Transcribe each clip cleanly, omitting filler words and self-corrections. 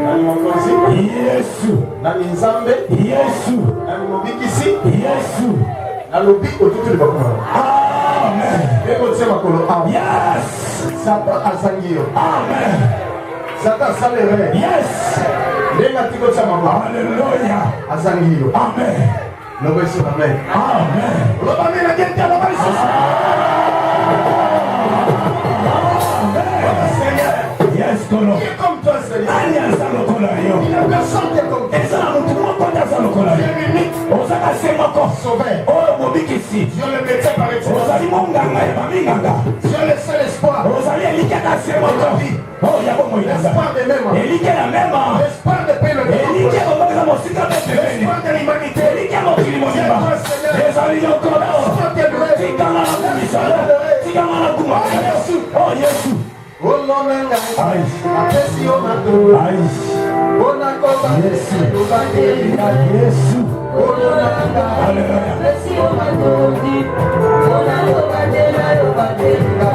nani mokonzi Yesu nani nzambe Yesu nani mobikisi Yesu nalobi otutu libakuma amen eko tsema kolo amen yes Satan asangio amen Satan salere yes lenga tiko tsama ba hallelujah asangio amen lobo isi amen amen lobo amen na gente lobo isi yes kolo comme toi Seigneur alliance lokola yo il y a personne qui est comme toi eza mutu moko ndaza lokola yo ozaka se moko sauveur oyo mobikisi Dieu le médecin par excellence ozali monganga ya baminganga Dieu le seul espoir ozali elikaka se moko oyo ya bomoi naza l'espoir de même elike ya mema l'espoir de paix le elike kobakisa mosika mpe pembeni l'espoir de l'humanité elike mokili mobimba ezali lokola tikanga na kumisala tikanga na kumakala o yesu olonanga apesi yo mato onako Yesu Yesu olonanga apesi yo mato onako batela yo batela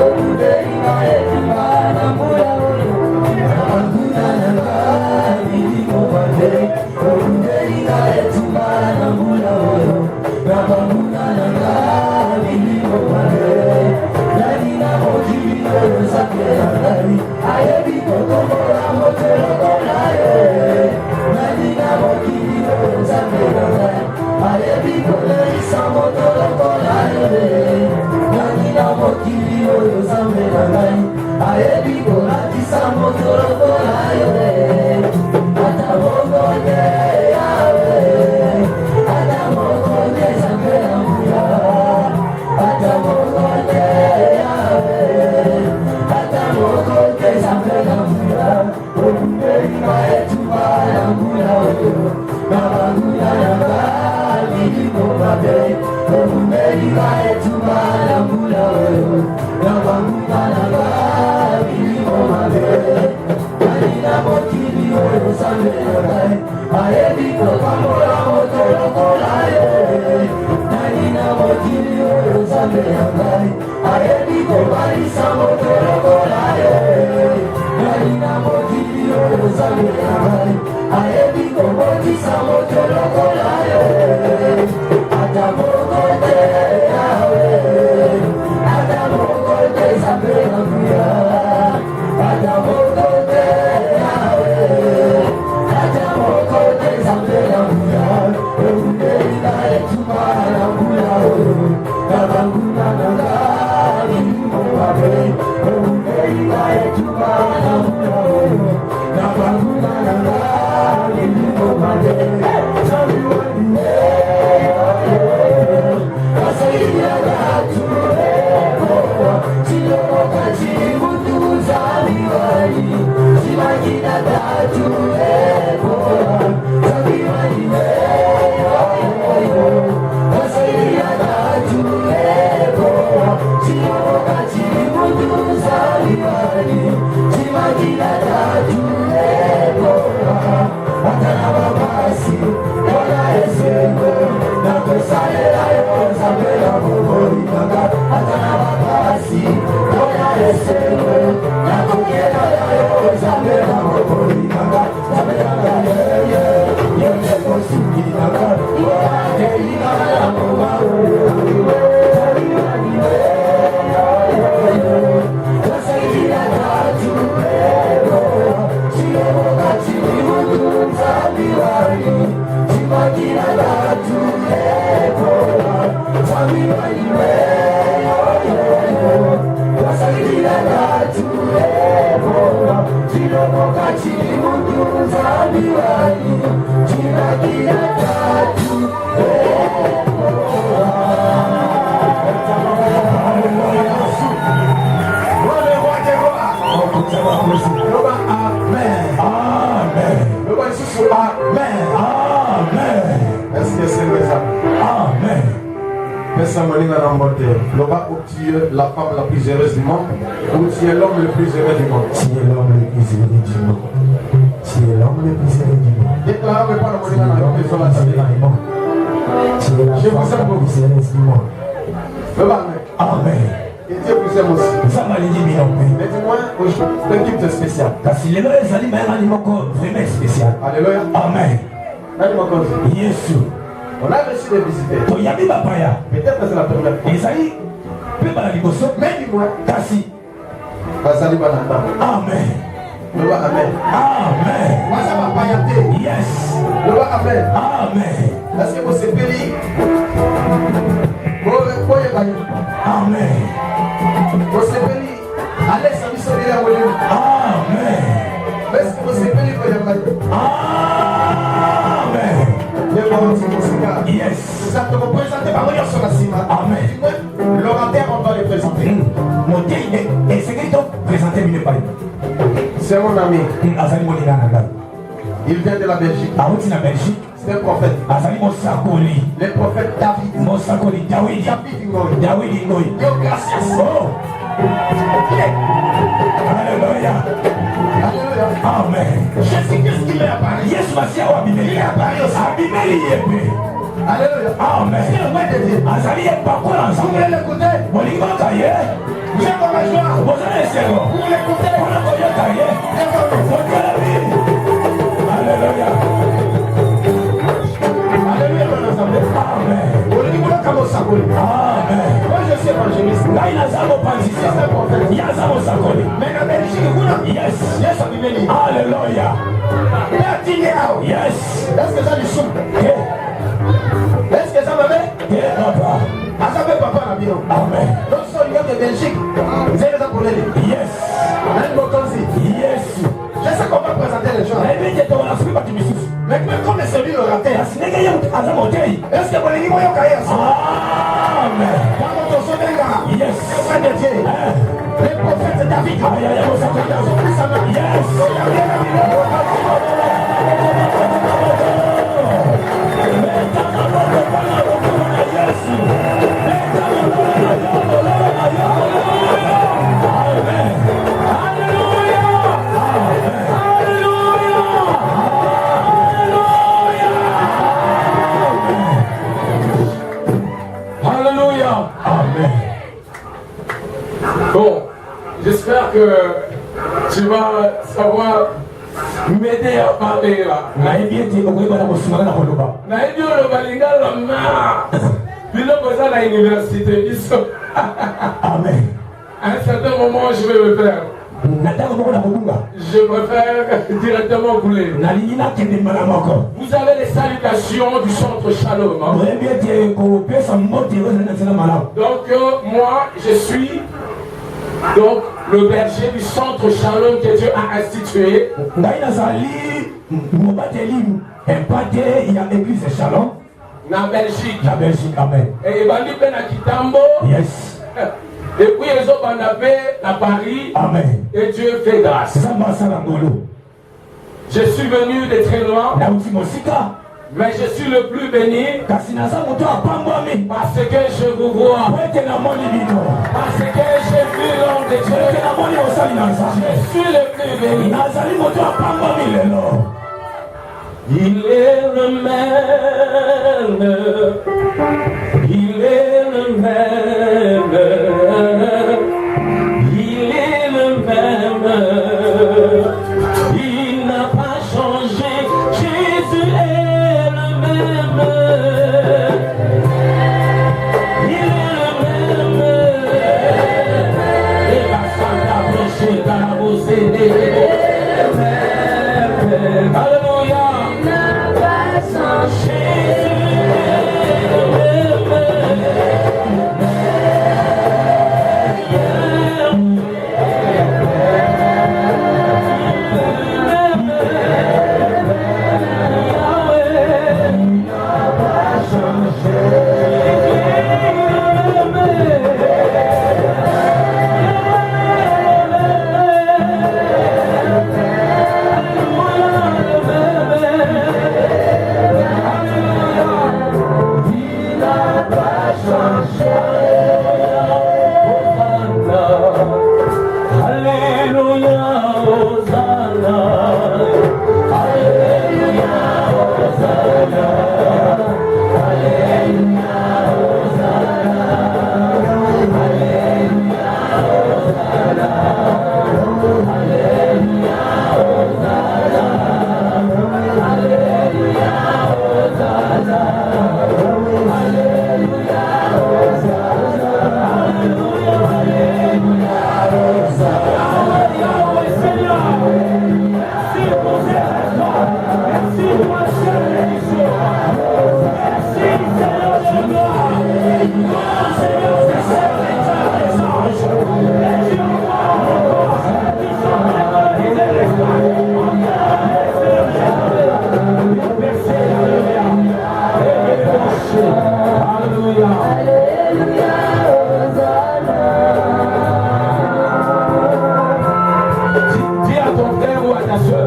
oluderinga etima na mbula oyo ambuna nanga bidimo bate oluderinga etima na mbula oyo nabambuna nanga bidimo bate nadina mokili oyo sakela ngai ayebi kokombola motelokola ye nadina mokili oyo sakela ngai ayebi koleisa motolokola ye nadina mokili oyo zambela ngai ayebi kolakisa motolokola ye ata moko te yawe ata moko te zambela mbula ata moko te yawe ata moko te zambela mbula olumbelinga etuba ya mbula oyo na bangula yanga biliko mabe olumbelinga etuba ya mbula oyo na bangula yanga biliko mabe nalina mokili oyo zambela ngai ayebi kokambola moto lokola ye nalina mokili oyo zambela ngai ayebi kobalisa moto lokola ye nalina mokili oyo zambela ngai ayebi kobotisa moto lokola ye ata moko te yawe ata moko te zambela mbula ata moko te yawe ata moko te zambela mbula olundelinga etuba na mbula oyo na banguna nanga bilimo mabe olundelinga etuba na mbula oyo na banguna nanga bilimo mabe la femme la plus heureuse du monde ou tu es l'homme le plus heureux du monde? Tu es l'homme le plus heureux du monde. Tu es l'homme le plus heureux du monde. Déclarez pas Tu es l'homme le plus heureux du monde. Tu es la femme la plus heureuse du monde. Amen. Et Dieu vous aime aussi. Zama les dit bien. Mais dis-moi, aujourd'hui, c'est un culte spécial. Parce que les amis, mais un animal vraiment spécial. Alléluia. Amen. L'animal comme ça. Yesu. On a reçu des visiteurs. To yabi bapaya. Peut-être que c'est la première fois. Esaïe. Peu bala liboso. Mais dis-moi, Kasi. Basali Banata. Amen. Le roi Amen. Amen. Moi, ça m'a pas yardé. Yes. Le roi Amen. Amen. Est-ce que vous êtes payé? Amen. Vous êtes payé? Allez, ça me sonne la volée. Amen. Est-ce que vous êtes payé pour y aller? Amen. Yes. Ça te représente par moi sur la cima. Amen. L'orateur, on va le présenter. Mon Dieu, et c'est qu'il t'a présenté une paille. C'est mon ami. Azali Molinana. Il vient de la Belgique. A où la Belgique? C'est un prophète. Azali Mosakoli. Le prophète David. Mosakoli. David. David Ngoy. David Ngoy. Dieu gracias. Oh. Alléluia. Alléluia. Amen. Jésus-Christ qui est apparu. Yesu Masia wa Bimeli. Il est apparu aussi. Abimeli yepe. Alléluia. Amen. C'est le roi de Dieu. Azali yepakola Vous ensemble. voulez l'écouter? Molingo kaye. Vous êtes dans la joie. Bozana esero. Vous l'écoutez? Ona koya kaye. Mokola. Alléluia. Alléluia dans l'assemblée. Amen. Vous voulez comme au Sakoli. Amen. Moi je suis évangéliste. Là il a ça au C'est un prophète. Il y a ça au Sakoli. Mais la Belgique, vous n'avez Yes. Yes, à Bimeli. Alléluia. Yes. Est-ce que ça lui soupe? Que Est-ce que ça va bien? papa. Ah, ça fait papa la bio. Amen. Donc, son lien de Belgique. Vous avez ça pour l'aider. Yes. Même Mokonzi. Yes. Je sais qu'on va présenter les gens. Mais bien que tu as fait pas de missus. Mais comme c'est lui le raté. Parce que les gars ont à monter. Est-ce que vous voulez dire que vous avez Amen. Dans notre son Yes. frère de Dieu. Le prophète David. Aïe aïe aïe. Yes. Alléluia. Amen. Bon, j'espère que tu vas savoir m'aider à parler là. Nayebi okoyeba na kosungana na koloba. Nayebi oloba lingala ma. Biloko eza na université biso. Amen. À un certain moment, je vais le faire. Nataka moko na kobunga. Je préfère directement couler. Nalingi nakende mbala moko. Vous avez les salutations du centre Shalom. Hein? Oyebi ete kopesa mbote oyo na nzela malamu. Donc moi, je suis donc le berger du centre Shalom que Dieu a institué. Ngai nazali mobateli empate ya église Shalom Na Belgique. na Belgique. Amen. Et ebandi mpe na Kitambo. Yes. Depuis ezobanda mpe na Paris. Amen. Et Dieu fait grâce. Nzambe asala ngolo. Je suis venu de très loin, Nauti mosika mais je suis le plus béni kasi naza moto apambwami parce que je vous vois. po ete namoni bino Parce que j'ai vu l'homme de po Dieu. ete namoni osali na nzambe. Je suis le plus béni. Nazali moto apambwami lelo. Il est le même. Il est le même. Il est le même. Il n'a pas changé. Jésus est le même. Il est le même. Et la Santa Prêche dans la Bossédé. Alléluia.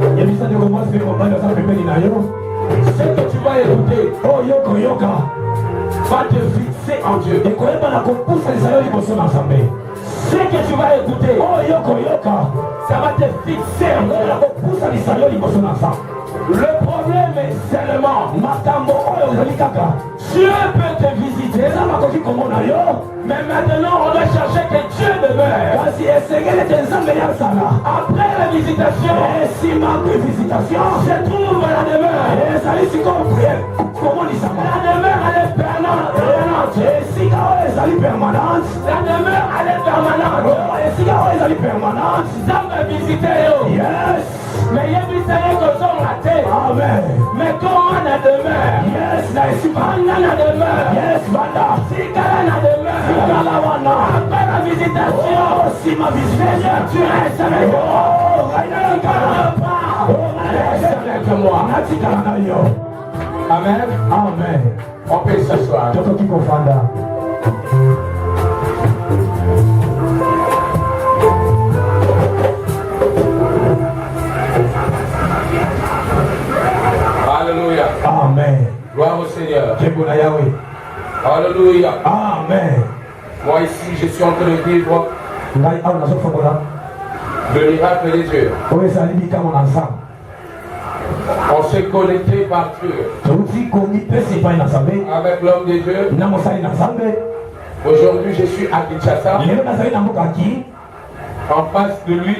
Ce que tu vas écouter, oh yoko yoka, va te fixer en Dieu. Ce que tu vas écouter, oh yoko yoka, ça va te fixer en Dieu. Le problème est seulement, Dieu peut te visiter, mais maintenant on doit chercher que Dieu demeure. Après la visitation, je trouve la demeure. La demeure elle est permanente. La demeure elle est permanente. Ça va visiter. Yes. Mais il y a des choses qui sont ratées. Amen. Mais comment la demeure? Yes, la demeure. Yes, Vanda. Si la demeure. Après la visitation, si ma visitation, tu restes avec moi. Reste avec moi. Amen. Amen. On peut s'asseoir. Alléluia. Amen. Gloire au Seigneur. Alléluia. Amen. Moi ici, je suis en train de vivre le miracle de Dieu. On s'est connecté par Dieu avec l'homme de Dieu. Aujourd'hui, je suis à Kinshasa. En face de lui,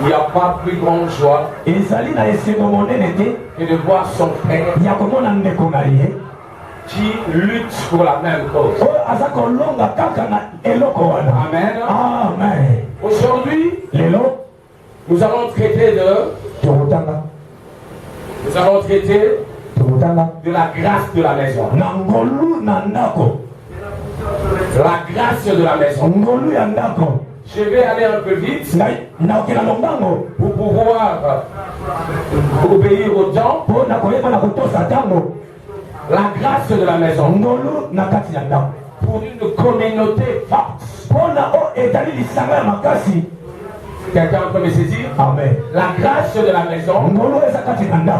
il n'y a pas plus grande joie que de voir son frère qui lutte pour la même cause. Amen. Amen. Aujourd'hui, nous allons traiter de la grâce de la maison. La grâce de la maison. Je vais aller un peu vite pour pouvoir obéir aux gens. La grâce de la maison pour une communauté forte. Quelqu'un peut me saisir? Amen. La grâce de la maison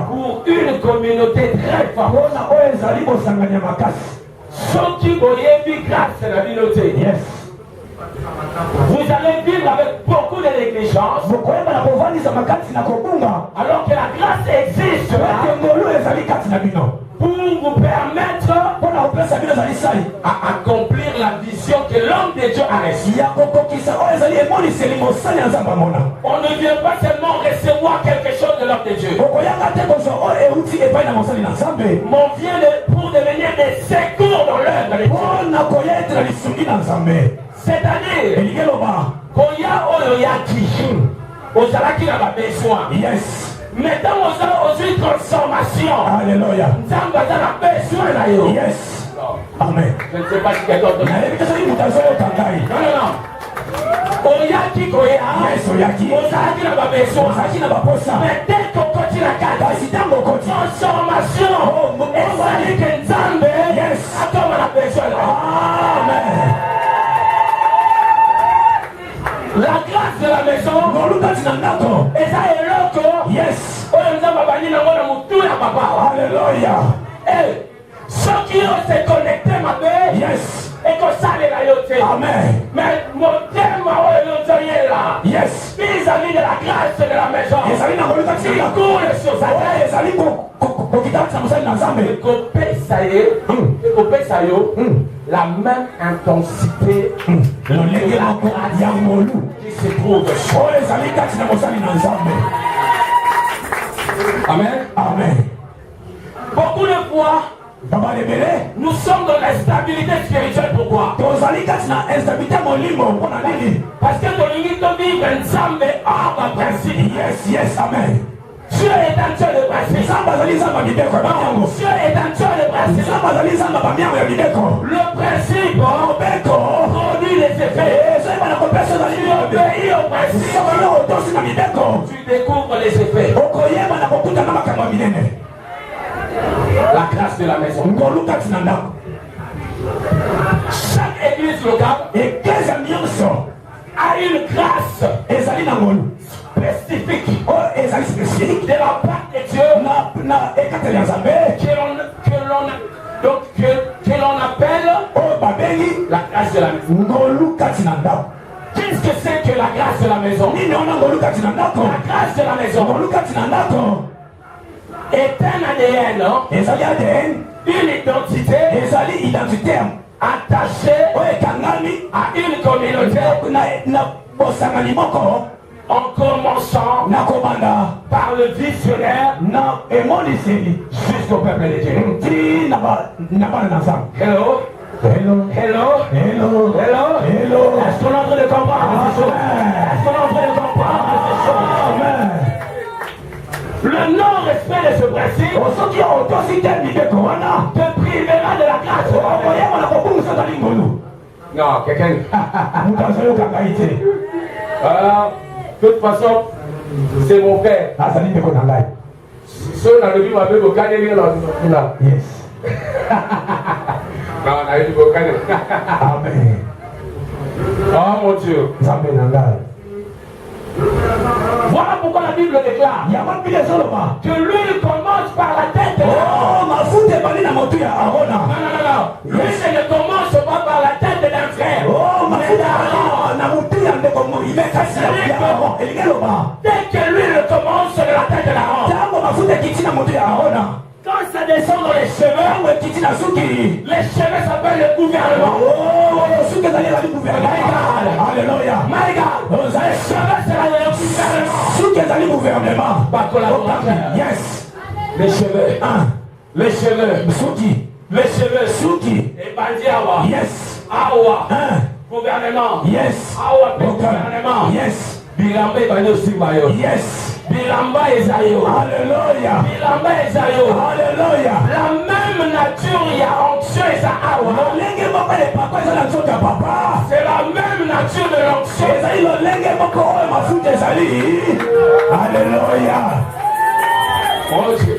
pour une communauté très forte. Ceux qui voyaient grâce de la communauté. Yes. Vous allez vivre avec beaucoup de négligence alors que la grâce existe pour vous permettre à accomplir la vision que l'homme de Dieu a reçue. On ne vient pas seulement recevoir quelque chose de l'homme de Dieu, mais on vient pour devenir des secours dans l'œuvre de Dieu. C'est-à-dire, quand il y a Oyoyaki, aux alaki n'a pas besoin. Yes. Maintenant, on a aussi transformation. Alléluia. Nous avons besoin. Yes. Amen. Je ne sais pas si quelqu'un d'autre. Non. Oyaki koya. Yes, Oyaki. Aux alaki n'a pas besoin. Mais dès qu'on continue la carte, transformation. Et ça dit que Nzambe. Yes. Attends, on a besoin. Amen. La grâce de la maison. Et ça est l'autre. Yes. Alléluia. Et ceux qui ont se connecté ma belle. Yes. Et que ça les a yoté. Amen. Mais mon thème est là. Yes. Vis-à-vis de la grâce de la maison. Ils courent sur sa tête. La même intensité qui se trouve. Amen. Amen. Beaucoup de fois, nous sommes dans la stabilité spirituelle. Pourquoi? Parce que ton limite vivre ensemble hors principe. Yes, yes, amen. Dieu est un Dieu de principe. Dieu est un Dieu de principe. Le principe produit les effets. Tu obéis au principe. Tu découvres les effets. La grâce de la maison. Chaque église locale a une grâce spécifique de la part de Dieu que l'on appelle la grâce de la maison. Qu'est-ce que c'est que la grâce de la maison? La grâce de la maison est un ADN, une identité attachée à une communauté en commençant par le visionnaire jusqu'au peuple de Dieu. Hello? Hello? Hello? Hello? Hello? Hello? Est-ce qu'on est en train de comprendre ces choses? Est-ce qu'on est en train de comprendre ces choses? Amen. Le non-respect de ce principe te privera de la grâce. Non, quelqu'un. De toute façon, c'est mon père. Ceux dans le vie m'avaient beaucoup gagné là. Yes. Non, on a eu beaucoup gagné. Amen. Oh mon Dieu. Voilà pourquoi la Bible déclare que l'huile commence par la tête. Non. L'huile ne commence pas par la tête d'un frère. Dès que l'huile commence de la tête d'Aaron, quand ça descend dans les cheveux s'appellent le gouvernement. Alléluia. My God. Les cheveux c'est le gouvernement. Pas collaborateur. Yes. Les cheveux. Les cheveux. Les cheveux. Et Bandiawa. Yes. Awa. Gouvernement. Yes. Awa. Gouvernement. Yes. Bilamba Banyo Simayo. Yes. Bilamba Esayo. Alléluia. Bilamba Esayo. Alléluia. La même nature, il y a onction et ça awa. C'est la même nature de l'onction. Alléluia. Mon Dieu.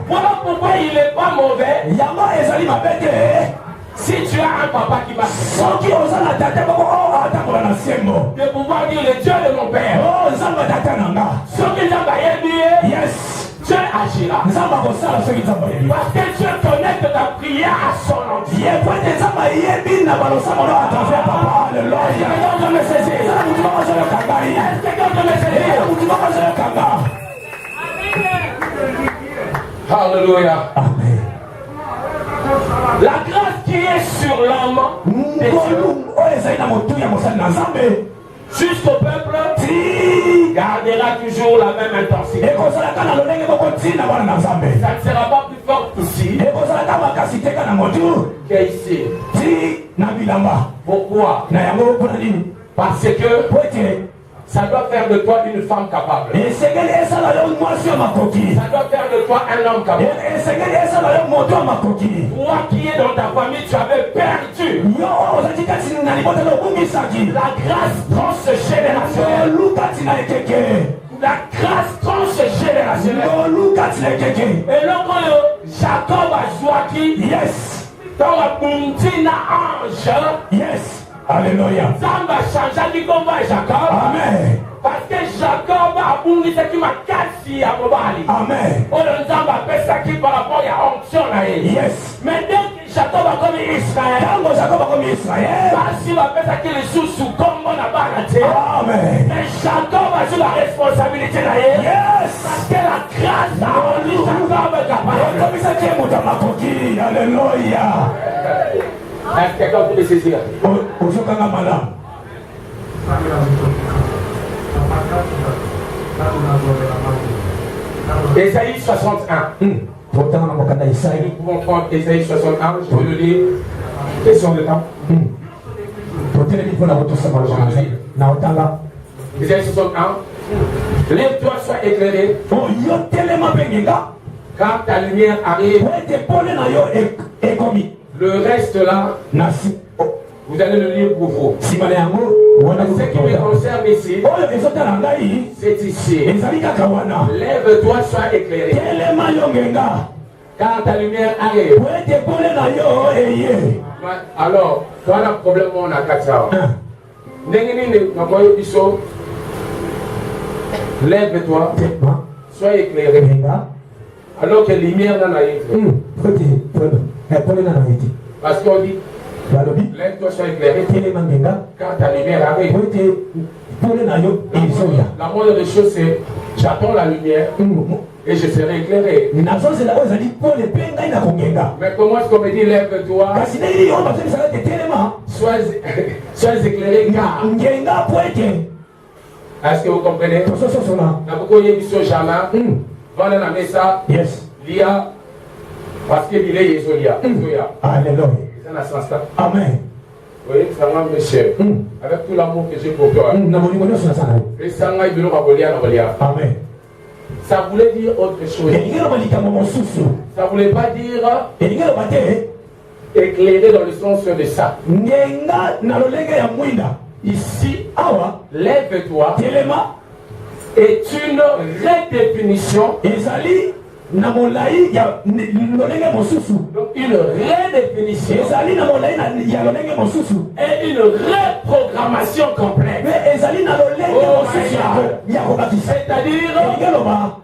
Voilà pourquoi il n'est pas mauvais. Si tu as un papa qui va de pouvoir dire le Dieu de mon père. Ce qui t'a yes. Dieu agira. Parce que Dieu connecte ta prière à son entier. Est-ce que quelqu'un peut me saisir? Est-ce que quelqu'un peut me saisir? Alléluia. Amen. La grâce qui est sur l'homme jusqu'au peuple gardera toujours la même intensité. Ça ne sera pas plus fort ici qu'ici. Pourquoi? Parce que ça doit faire de toi une femme capable. Ça doit faire de toi un homme capable. Toi qui es dans ta famille, tu avais perdu. La grâce transgénérationnelle. La grâce transgénérationnelle. Et là, quand Jacob a joué, yes. Dans la buntina ange, yes. Alléluia. Zamba changea du combat Jacob. Amen. Parce que Jacob a bouni ce qui m'a cassé à Mobali. Amen. On Zamba fait ça qui par rapport à onction là. Yes. Mais dès que Jacob a commis Israël. Parce qu'il va faire ça qui est sous comme on a balaté. Amen. Mais Jacob a eu la responsabilité là. Yes. Parce que la grâce a rendu Jacob capable. Alléluia. Est-ce que quelqu'un peut me saisir? Ésaïe 61. Nous pouvons prendre Ésaïe 61, je vais le lire. Question de temps. Ésaïe 61. Lève-toi, sois éclairé. Car ta lumière arrive. Le reste là, vous allez le lire pour vous. Ce qui me concerne ici, c'est ici. Lève-toi, sois éclairé. Quand ta lumière arrive. Alors, tu as un problème, on a 4 ans. Lève-toi, sois éclairé. Alors que la lumière n'a pas été. Parce qu'on dit, lève-toi, sois éclairé. Quand ta lumière arrive. La moindre des choses, c'est j'attends la lumière et je serai éclairé. Mais comment est-ce qu'on me dit lève-toi? Sois éclairé car. Est-ce que vous comprenez? Yes. Parce qu'il est Yesolia. Alléluia. Amen. Oui, ça va, monsieur. Avec tout l'amour que j'ai pour toi. Amen. Ça voulait dire autre chose. Ça voulait pas dire éclairé dans le sens de ça. Ici, lève-toi est une redéfinition. Donc une redéfinition et une reprogrammation complète. C'est-à-dire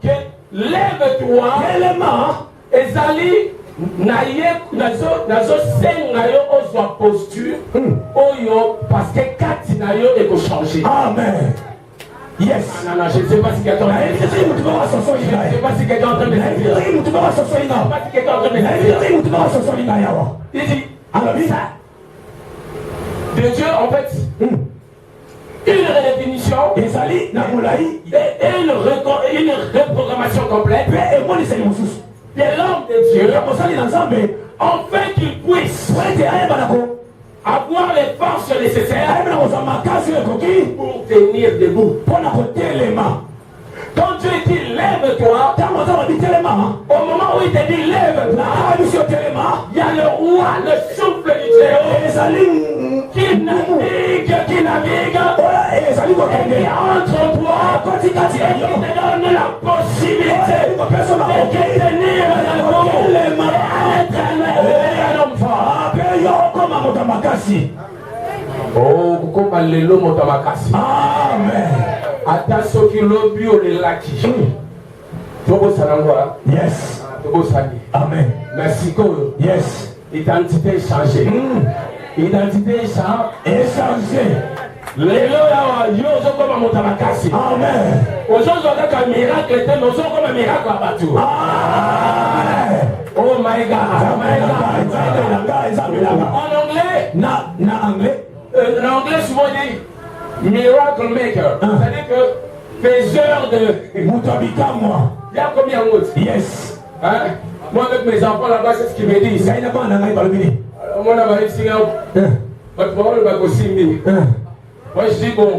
que lève-toi ezali nazo senga yo ozwa posture oyo parce que kati na yo changer. Amen. Yes. Non, je ne sais pas si quelqu'un je ne sais pas si quelqu'un est en train de dire. Il dit, de Dieu, en fait, une redéfinition et une reprogrammation complète de l'homme de Dieu, afin qu'il puisse avoir les forces nécessaires pour tenir debout. Quand Dieu dit lève-toi, au moment où il te dit lève-toi, il y a le roi, le souffle du Très-Haut qui navigue, et qui entre toi et qui te donne la possibilité de tenir debout et être un homme fort. Oh, comme lelo motamakasi. Amen. Ata soki lobi o le laki. Tobo sanangwa. Yes. Tobo sani. Amen. Merci ko. Yes. Identité changée. Identité changée. Lelo ya yo zo comme motamakasi. Amen. Aujourd'hui on a un miracle, mais on comme un miracle à Batu. Amen. Oh my God. En anglais, en anglais, souvent on dit miracle maker. C'est-à-dire que faiseur de. Il y a combien de mots? Yes. Hein? Moi, avec mes enfants là-bas, c'est ce qu'ils me disent. Alors, moi, on a dit, votre parole va aussi. Moi, je dis bon.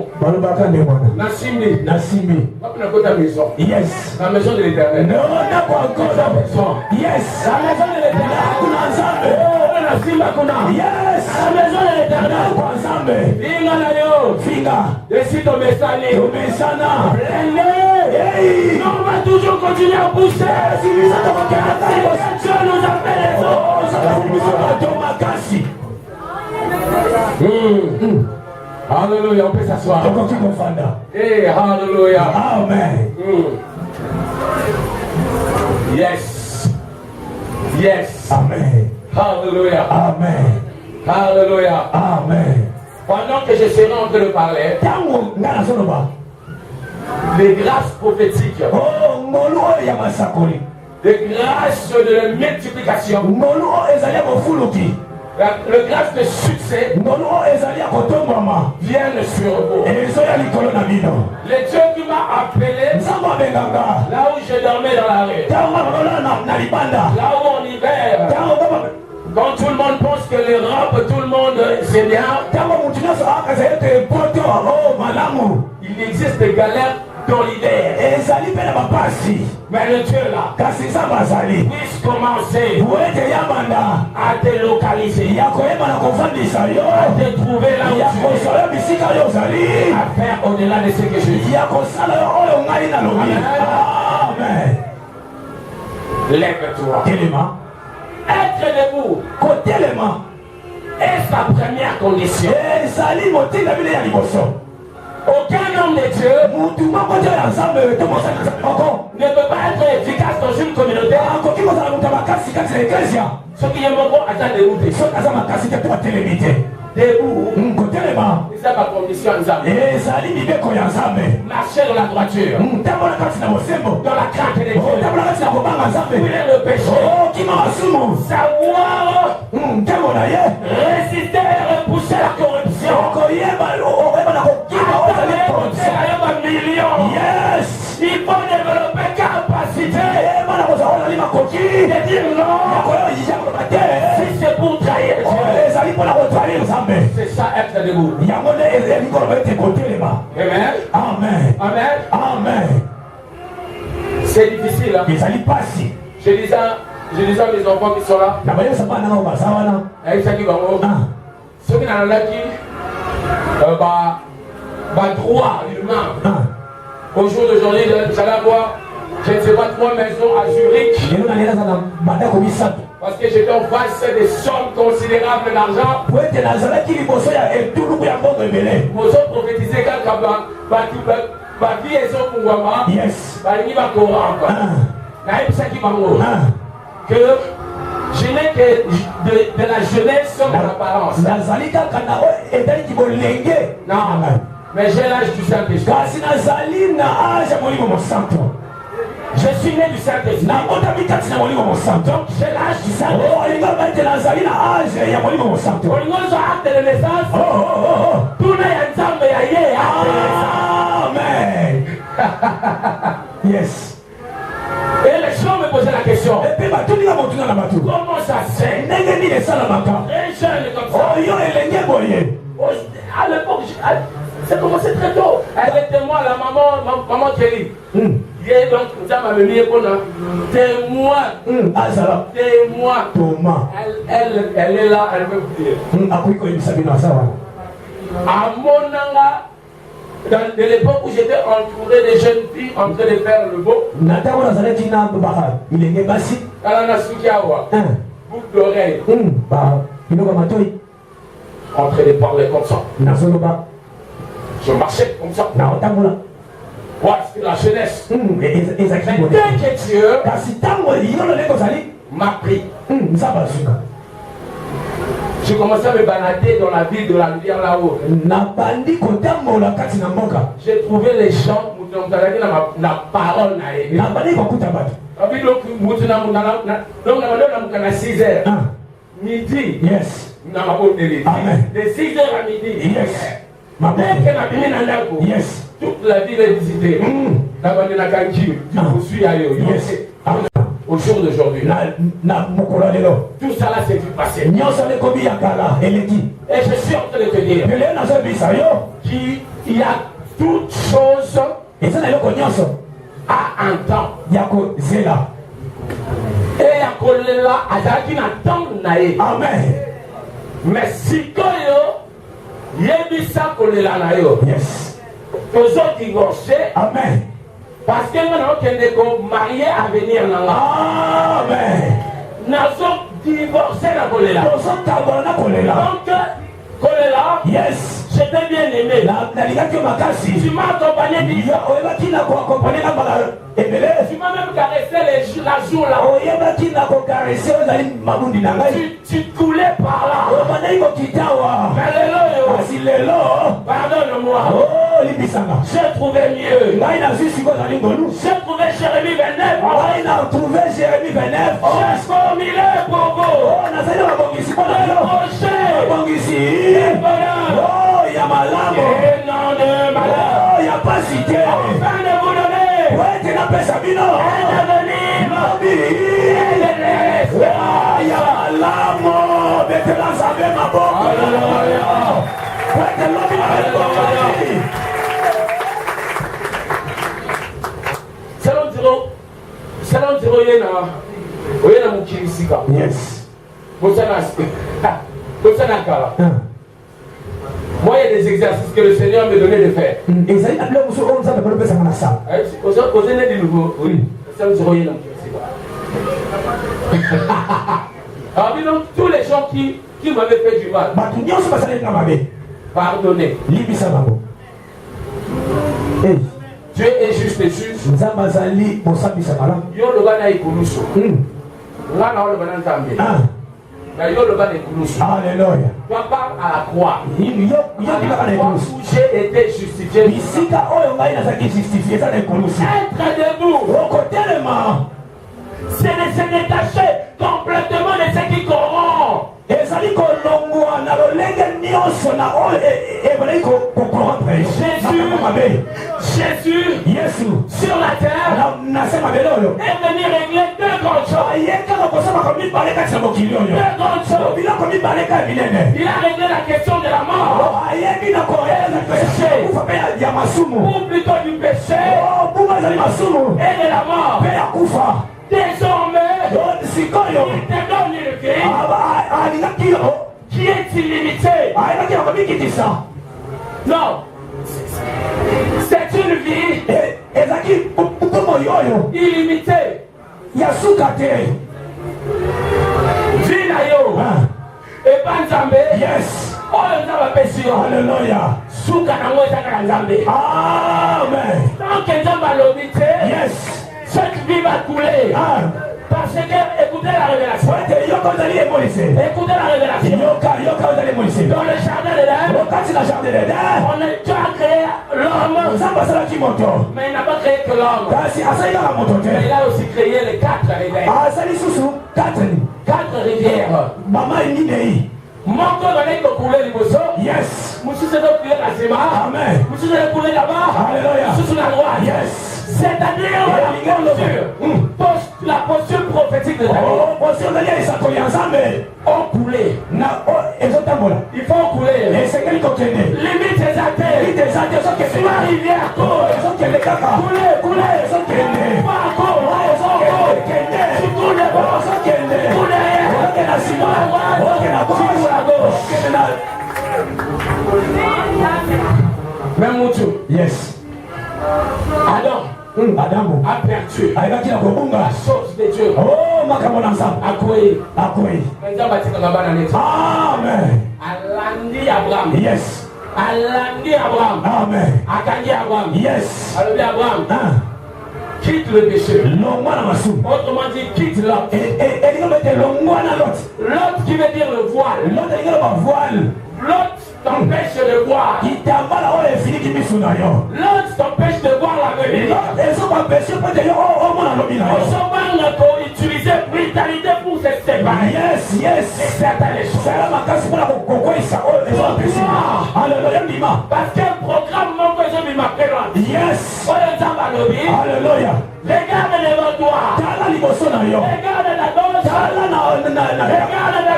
Nassimi. Pas pour ta maison. Yes. La maison de l'Éternel. Non, on n'a pas encore la maison. Yes. La maison de l'Éternel. Yes. La maison de l'Éternel. Finga na yo. Finga. Décide de mesani. Hey. On va toujours continuer à pousser. Si Dieu nous appelle les autres. Alléluia, on peut s'asseoir. Hey, alléluia. Amen. Yes. Yes. Amen. Hallelujah. Amen. Hallelujah. Amen. Pendant que je serai en train de parler, les grâces prophétiques, les grâces de la multiplication, le grâce de succès viennent sur vous. Le Dieu qui m'a appelé, là où je dormais dans la rue, là où en hiver, quand tout le monde pense que l'Europe, tout le monde c'est bien, il existe des galères dans l'hiver. Mais le Dieu là puisse commencer à te localiser, à te trouver là où tu es, à faire au-delà de ce que je dis. Amen. Lève-toi. Téléma. Être debout. Côté téléma. Est sa première condition. Et Sali moti la ville ya liboso. Aucun homme de Dieu ne peut pas être efficace dans une communauté. Ce qui est bon à ta dérouté. Debout. C'est ça ma condition. Marcher dans la droiture. Dans la crainte de Dieu. Fouiller le péché. Savoir résister et repousser la corruption. Yes! Il faut développer capacité de dire non. Si c'est pour trahir Dieu, c'est ça être debout. Amen. Amen. Amen. Amen. C'est difficile. Hein? Je dis à mes enfants qui sont là. Avec ça qui va ceux qui n'ont pas droit humain. Au jour d'aujourd'hui, j'allais voir, je ne sais pas, 3 maisons à Zurich. Parce que j'étais en face de sommes considérables d'argent. Vous autres prophétisez quand vie est au pouvoir. Yes. Que je n'ai que de la jeunesse sur mon apparence. Non, mais j'ai l'âge du Saint-Esprit. Je suis né du Saint-Esprit. Donc j'ai l'âge du Saint-Esprit. Au niveau de l'acte de naissance, tout n'est ensemble et Amen. Yes. Et les gens me posaient la question. Comment ça se fait? Très jeune comme ça. À l'époque, ça commençait très tôt. Elle était moi, la maman Kelly. Et donc, ça m'a mis témoin. Témoin. Elle est là, elle veut vous dire. À mon anga, de l'époque où j'étais entouré de jeunes filles en train de faire le beau. Elle a Sukiawa. Boucle d'oreille. En train de parler comme ça. Je marchais comme ça. Ouais, c'est la jeunesse. Mais dès que Dieu m'a pris, j'ai commencé à me balader dans la ville de la lumière là-haut. J'ai trouvé les gens qui ont la parole. Donc, à 6 heures. Midi. Yes. De 6 heures à midi. Yes. Yes. Toute la ville est visitée. Au jour d'aujourd'hui. Tout ça là c'est du passé. Et je suis en train de te dire qu'il y a toutes choses à un temps. Et à Kolela, à Amen. Mais si il y a Kolela, yes. Tous autres divorcés. Amen. Parce que maintenant, qu'on est marié à venir. Amen. Nous sommes divorcés à Kolela. Donc, Kolela, yes. j'étais bien aimé. Tu m'as accompagné. Tu m'as même caressé la joue là. Tu coulais par là. Mais pardonne-moi. J'ai trouvé mieux. J'ai trouvé Jérémie 29. J'ai formulé pour vous. Oh, il y a malade. Et non de malheur. Il n'y a pas cité. Afin de vous donner. Ouais, tu n'as pas sa vie, non. Il y a l'âme. Mais tu l'as savé, ma bonne. Ouais, tu l'as Salon zero yena mukirisika. Yes. Bosana kala. Moi, il y a des exercices que le Seigneur me donnait de faire. Osez de nouveau. Oui. Alors, donc, tous les gens qui m'avaient fait du mal, pardonnez. Dieu est juste et juste. Yo le gars n'a ikulusu. Là n'a le gars n'entamé. Mais yo le gars n'ikulusu. Alléluia. Toi parle à la croix. Où j'ai été justifié. Être debout. C'est de se détacher complètement de ce qui corrompt. Jésus sur la terre est venu régler deux grandes choses. Il a réglé la question de la mort, ou plutôt du péché et de la mort. Désormais, il te donne une vie qui est illimitée. Non, c'est une vie illimitée. Vie na yo. Et pas Nzambe. Yes. Oh, Nzambe pesio. Alléluia. Souka na moi ça ka Nzambe. Amen. Tant que Nzambe l'obité. Yes. Cette vie va couler. Parce que, écoutez la révélation. Écoutez la révélation. Dans le jardin d'Éden, on a déjà créé l'homme. Mais il n'a pas créé que l'homme. Mais il a aussi créé les 4 rivières. 4 rivières. Mon corps est couler les bossons. Yes. Monsieur c'est donc couler la Zima. Amen. Monsieur c'est couler là-bas. Alléluia. Monsieur sur la droite. Yes. C'est-à-dire la posture prophétique de David. On coulait. Il faut couler. Limite des athées. Sur la rivière, couler. Couler. Pas couler. Tu coules de bord. Couler derrière. Sur la droite. Sur la gauche. Même Moutou. Yes. Adam a perdu la chose de Dieu. Amen. Alandi Abraham. Yes. Alandi Abraham. Amen. Akangi Abraham. Yes. Alors Abraham, quitte le péché. Autrement dit, quitte l'autre. L'autre qui veut dire le voile. L'autre t'empêche de voir. L'autre t'empêche de voir l'avenir. On peut utiliser brutalité pour se séparer. Yes. Et certaines choses. Parce qu'un programme mon besoin de m'appeler. Yes. Alléluia. Regarde devant toi. Regarde la gauche. Regarde la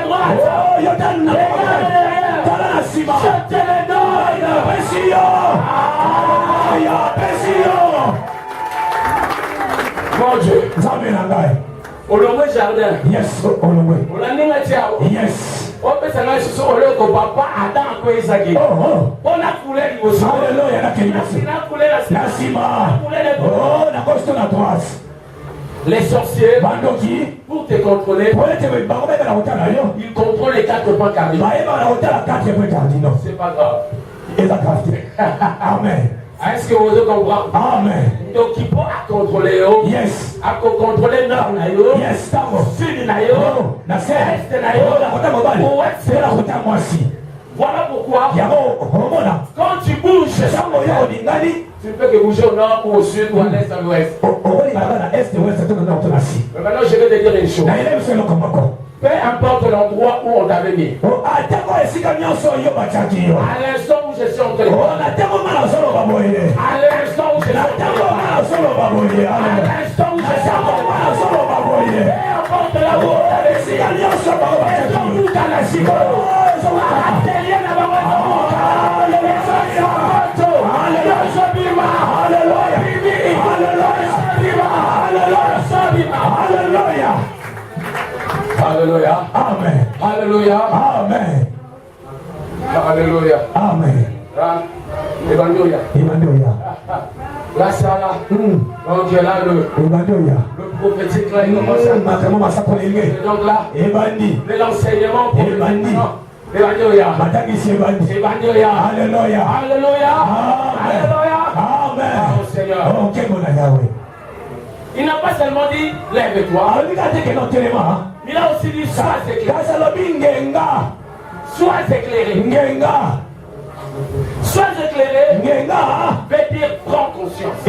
droite. Regarde derrière. Je te le donne. Mon Dieu. On le jardin. Yes. On l'a mis à Tiao. Yes. On peut s'en aller sur le papa Adam à Isaac. On a coulé le bosso. Alléluia. On a coulé la cima. Les sorciers, pour te contrôler, ils contrôlent les 4 points cardinaux. C'est pas grave. Amen. Est-ce que vous comprenez? Amen. Donc il faut contrôler. Yes. À contrôler nord na yo. Yes. Sud na yo. Est na yo. Ouest na yo. Voilà pourquoi quand tu bouges, tu peux que bouger au nord ou au sud ou à l'est ou à l'ouest. Mais maintenant je vais te dire une chose. Peu importe l'endroit où on t'avait mis. À l'instant où je suis entré. À l'instant où je suis entré. À l'instant où je suis entré. Peu importe là où on t'avait mis. Alléluia. Amen. Alléluia. Amen. Alléluia. Amen. Alléluia. Alléluia. Là, ça là. Donc là, le prophétique là, il commence à... Et donc là, mais l'enseignement prophétique, Alléluia. Alléluia. Alléluia. Alléluia. Alléluia. Amen. Oh Seigneur. Il n'a pas seulement dit lève-toi. Il a aussi dit sois éclairé. Sois éclairé. Sois éclairé. Veut dire prends conscience.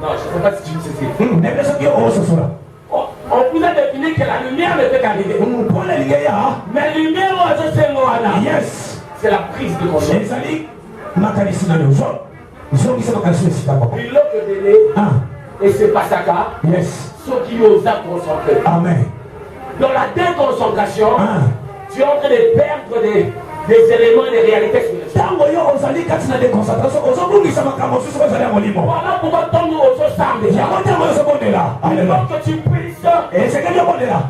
Non, je ne sais pas si tu me sais. On vous a défini que la lumière ne peut qu'arriver. Mais la lumière, c'est la prise de conscience. Il l'a donné. Et c'est pas ça car. Ceux qui osent concentrer. Amen. Dans la déconcentration, tu es en train de perdre des éléments et des réalités spirituelles. Voilà pourquoi tombe au sol samedi. Il faut que tu puisses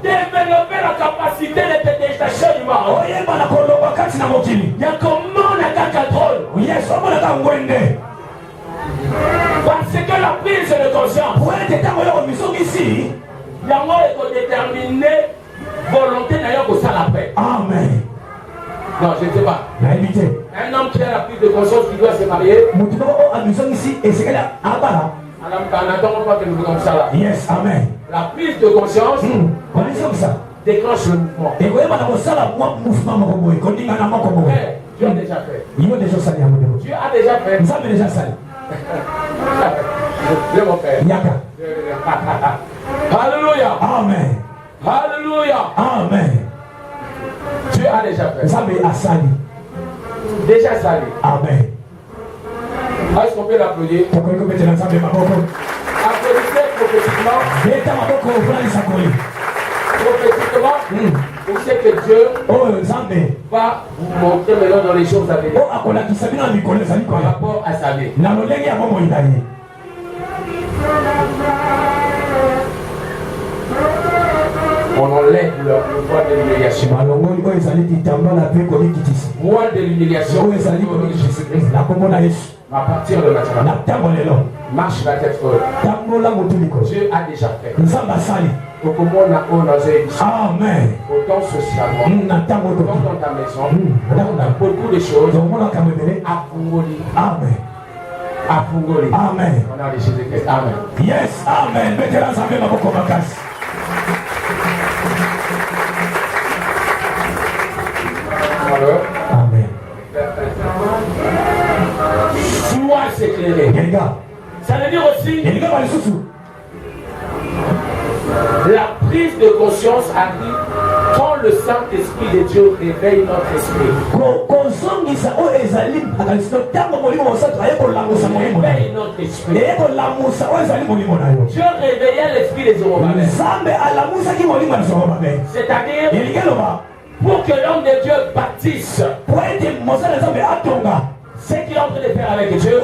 développer la capacité de te détacher du mal. Il y a comment on a qu'un contrôle. Parce que la prise de conscience, il y a moi qui déterminer volonté d'ailleurs pour ça la paix. Amen. Non, je ne sais pas. Un homme qui a la prise de conscience qui doit se marier. Yes, amen. La prise de conscience déclenche le mouvement. Dieu a déjà fait. Dieu a déjà fait. Dieu mon père. Alléluia. Amen. Alléluia. Amen. Dieu a déjà fait. Déjà salé. Amen. Est-ce qu'on peut l'applaudir? Applaudissez prophétiquement. Prophétiquement, vous savez que Dieu va vous montrer maintenant dans les choses à venir par rapport à sa vie. On enlève le voie de l'humiliation. Voie de l'humiliation. À partir de maintenant, marche la tête haute. Dieu a déjà fait. Amen. Autant socialement, autant dans ta maison, on a beaucoup de choses. À Fungoli. Amen. À Fungoli. Amen. On a les Jésus-Christ. Amen. Yes, amen. Alors, amen. Sois éclairé. Ça veut dire aussi la prise de conscience arrive quand le Saint-Esprit de Dieu réveille notre esprit. Réveille notre esprit. Dieu réveillait l'esprit des Zorobabel. C'est-à-dire pour que l'homme de Dieu bâtisse ce qu'il est en train de faire avec Dieu,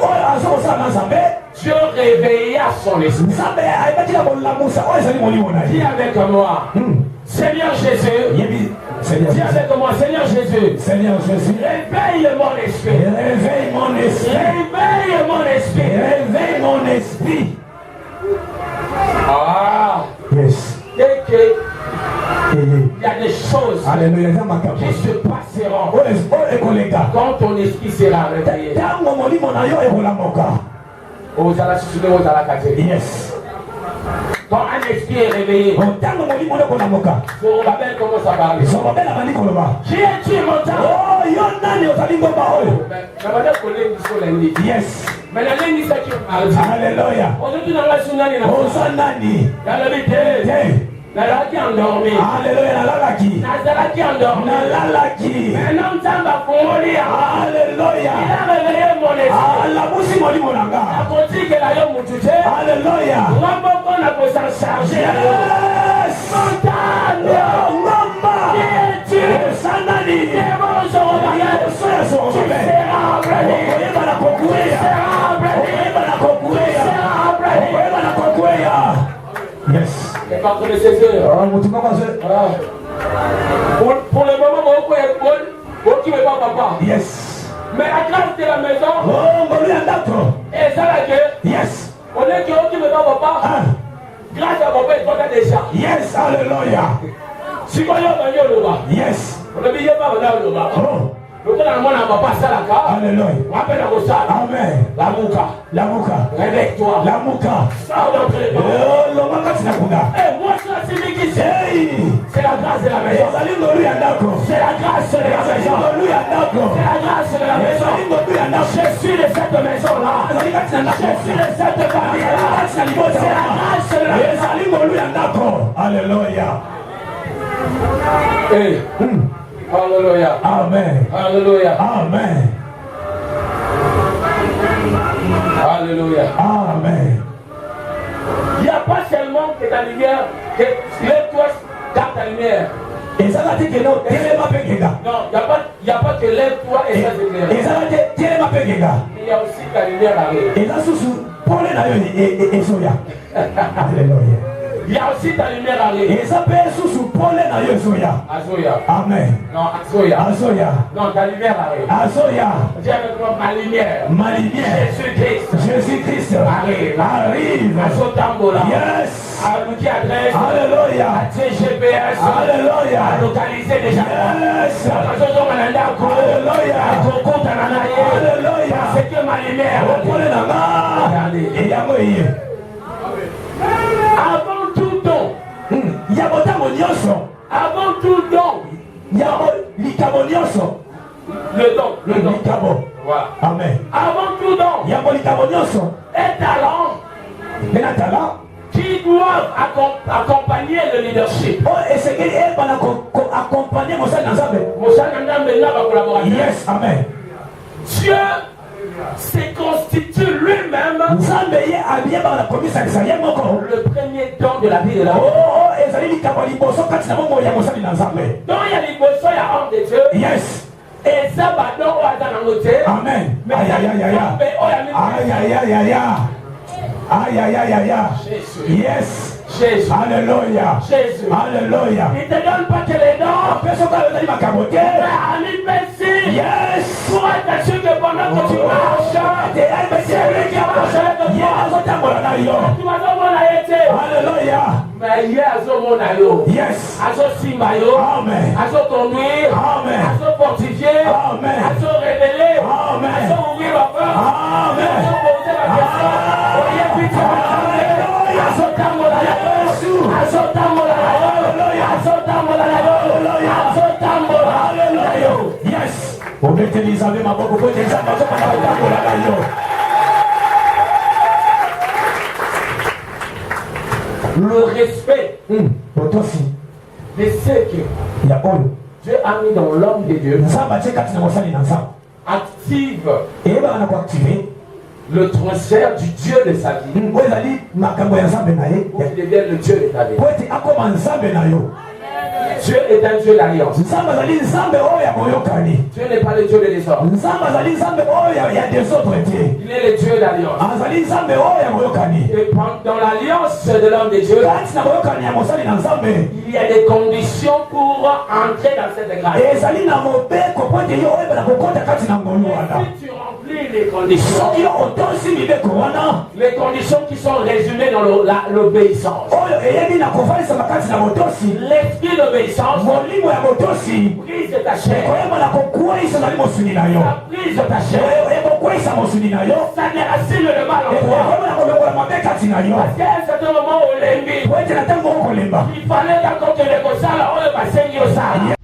Dieu réveilla son esprit. Dis avec moi, Seigneur Jésus. Dis avec moi, Seigneur Jésus. Seigneur Jésus. Réveille mon esprit. Réveille mon esprit. Réveille mon esprit. Réveille mon esprit. Ah. Yes. Dès que il y a des choses qui se passeront quand ton esprit sera réveillé. Yes. Quand un esprit est réveillé, Zorobabel commence à parler. Qui es-tu, mon temps? Yes. Mais la ligne dit ça qui parle. Alléluia. Aujourd'hui, dans la tsunami, Nalaki endormi. Alléluia, Nalalaki. Nazalaki endormi. Nalalaki. Maintenant, Tamba Fongolia. Alléluia. Il a réveillé mon esprit. La bouche mon limonanga. La boutique est là, mon tuté. Alléluia. Ramboko n'a pas s'en charger. Yes. Montagne. Mamba. Qui es-tu? Sanani. Démon Zorobabel. Tu seras brûlé. Tu seras brûlé. Yes. C'est pas que le Seigneur. Pour le moment, qui ne veut pas papa. Yes. Mais à grâce de la maison, et ça la gueule. Yes. On est qui ne va pas. Grâce à papa, il faut déjà. Yes, hallelujah. Si vous avez un Yes. on ne vient pas dans le bas. Le monde n'a pas passé la carte. Alléluia. Rappelle la Rossade. Amen. La Mouka. La Mouka. Réveille-toi. La Mouka. Sors d'entre les bras. Le Mouka, c'est la Mouka. Eh, moi, ça, c'est lui qui sait. C'est la grâce de la maison. C'est la grâce de la maison. C'est la grâce de la maison. C'est la grâce de la maison. Je suis de cette maison-là. Je suis de cette famille-là. C'est la grâce de la maison. Alléluia. Hey. Alléluia. Amen. Alléluia. Amen. Alléluia. Amen. Il n'y a pas seulement que ta lumière, que lève-toi, garde ta lumière. Et ça va dire que non, non, il n'y a pas que lève-toi et ça s'éclaire. Et ça va dire il y a aussi ta lumière arrive. Et là, sous pour les et Soya. Alléluia. Il y a aussi ta lumière arrive. Et ça peut sous pour les Soya. Azoya. Amen. Non, Azoya. Azoya. Non, ta lumière arrive. Azoya. Dis avec moi ma lumière. Ma lumière. Jésus-Christ. Jésus-Christ. Arrive. Arrive. Azotambola. Yes. À l'outil adresse. Alléluia. À GPS. Alléluia. À localiser déjà. Yes. Alléluia. Alléluia. C'est que ma lumière. Regardez. Avant tout don. Avant tout don. Le don. Voilà. Amen. Avant tout don. Un talent. Qui doivent accompagner le leadership. Yes, amen. Dieu se constitue lui-même le premier don de la vie de la vie. Donc il y a les bossons, il y a homme de Dieu. Yes. Et ça va donc au côté. Amen. Aïe aïe aïe aïe aïe aïe aïe aïe. Yes. Jésus. Alléluia. Jésus. Alléluia. Il ne te donne pas que les dons. Mais yes. Pour être sûr que pendant que tu marches, c'est lui qui a marché avec toi. Tu vas dans mon été. Alléluia. Mais hier, à mon yes. à Simbayo. Amen. À conduire. Amen. À fortifier. Amen. À révéler. Amen. À ouvrir la porte. Amen. À poser la question. Yes. Le respect de ce que Dieu a mis dans l'homme de Dieu active le transfert du Dieu de sa vie pour qu'il devienne le Dieu de ta vie. Dieu est un Dieu d'alliance. Dieu n'est pas le Dieu de désordre. Il est le Dieu d'alliance. Et dans l'alliance de l'homme de Dieu, il y a des conditions pour entrer dans cette grâce. Si tu remplis les conditions qui sont résumées dans l'obéissance. L'esprit d'obéissance brise ta chair. La prise de ta chair. Ça déracine le mal en toi. Parce qu'à un certain moment, il fallait qu'à côté de ça, on va saigner au sang.